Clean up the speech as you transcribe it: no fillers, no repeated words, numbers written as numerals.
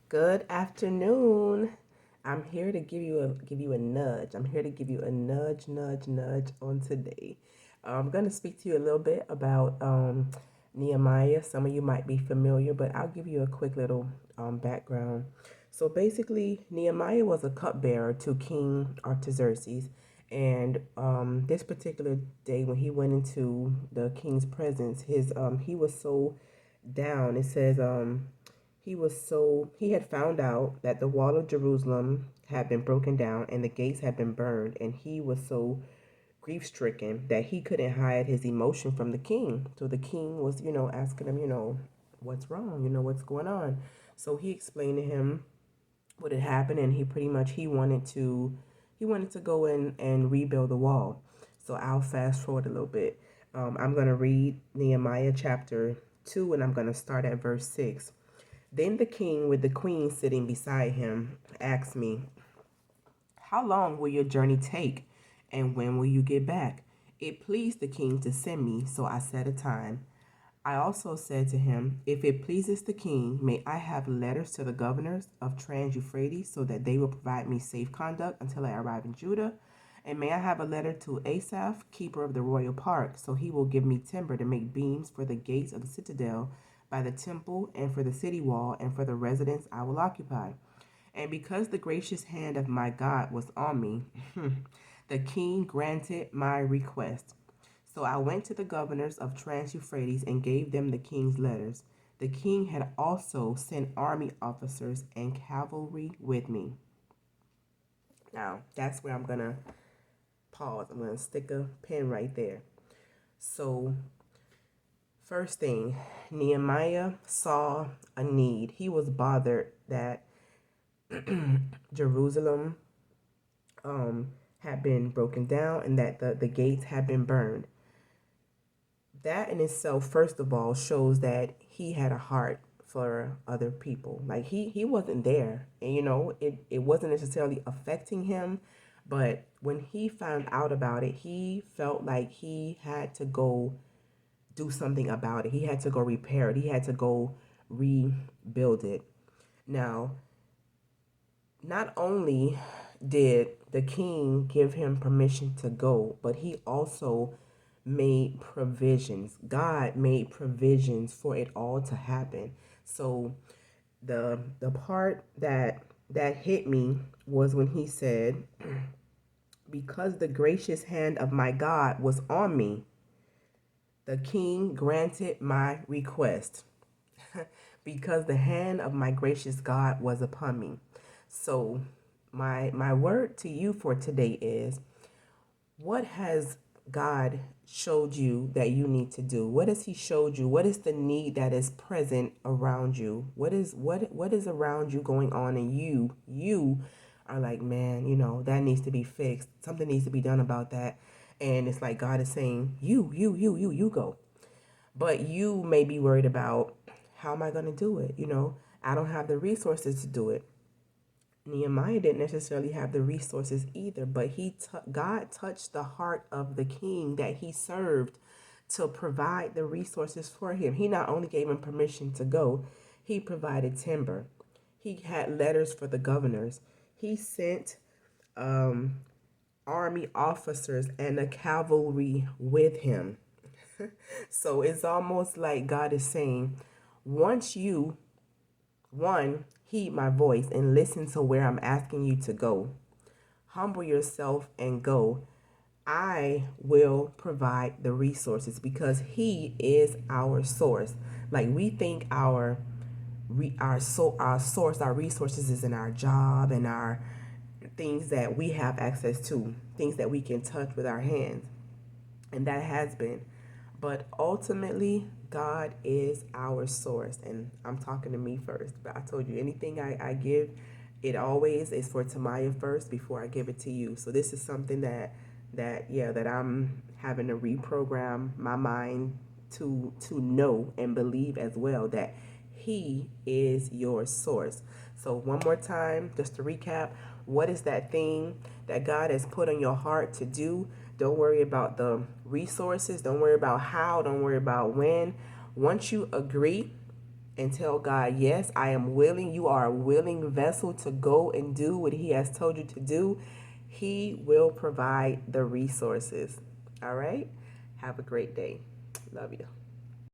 Good afternoon. I'm here to give you a nudge. I'm here to give you a nudge on today. I'm going to speak to you a little bit about Nehemiah. Some of you might be familiar, but I'll give you a quick little background. So basically, Nehemiah was a cupbearer to King Artaxerxes, and this particular day when he went into the king's presence, his he was so down. It says he had found out that the wall of Jerusalem had been broken down and the gates had been burned, and he was so grief stricken that he couldn't hide his emotion from the king. So the king was, asking him, what's wrong, what's going on. So he explained to him what had happened, and he wanted to go in and rebuild the wall. So I'll fast forward a little bit. I'm going to read Nehemiah chapter 2, and I'm going to start at verse 6. Then the king, with the queen sitting beside him, asked me, "How long will your journey take, and when will you get back?" It pleased the king to send me, so I set a time. I also said to him, "If it pleases the king, may I have letters to the governors of Trans Euphrates so that they will provide me safe conduct until I arrive in Judah? And may I have a letter to Asaph, keeper of the royal park, so he will give me timber to make beams for the gates of the citadel by the temple and for the city wall and for the residence I will occupy?" And because the gracious hand of my God was on me, the king granted my request. So I went to the governors of Trans Euphrates and gave them the king's letters. The king had also sent army officers and cavalry with me. Now, that's where I'm going to pause. I'm going to stick a pin right there. So, first thing, Nehemiah saw a need. He was bothered that Jerusalem had been broken down and that the gates had been burned. That in itself, first of all, shows that he had a heart for other people. Like he wasn't there, and it wasn't necessarily affecting him, but when he found out about it, he felt like he had to go do something about it. He had to go repair it. He had to go rebuild it. Now, not only did the king give him permission to go, but he also made provisions. God made provisions for it all to happen. So the part that hit me was when he said, "Because the gracious hand of my God was on me, the king granted my request." Because the hand of my gracious God was upon me. So my word to you for today is, what has God showed you that you need to do? What has he showed you? What is the need that is present around you? What is around you going on, and you are like, "Man, that needs to be fixed. Something needs to be done about that." And it's like God is saying, you go. But you may be worried about, how am I going to do it? I don't have the resources to do it. Nehemiah didn't necessarily have the resources either, but God touched the heart of the king that he served to provide the resources for him. He not only gave him permission to go, he provided timber. He had letters for the governors. He sent army officers and a cavalry with him. So it's almost like God is saying, once you, one, heed my voice and listen to where I'm asking you to go, humble yourself and go, I will provide the resources, because he is our source. Like, we think our source, our resources is in our job and our things that we have access to, things that we can touch with our hands. And that has been. But ultimately, God is our source. And I'm talking to me first. But I told you, anything I give, it always is for Tamaya first before I give it to you. So this is something that I'm having to reprogram my mind to know and believe as well, that he is your source. So one more time, just to recap, what is that thing that God has put on your heart to do? Don't worry about the resources. Don't worry about how. Don't worry about when. Once you agree and tell God, yes, I am willing. You are a willing vessel to go and do what He has told you to do. He will provide the resources. All right? Have a great day. Love you.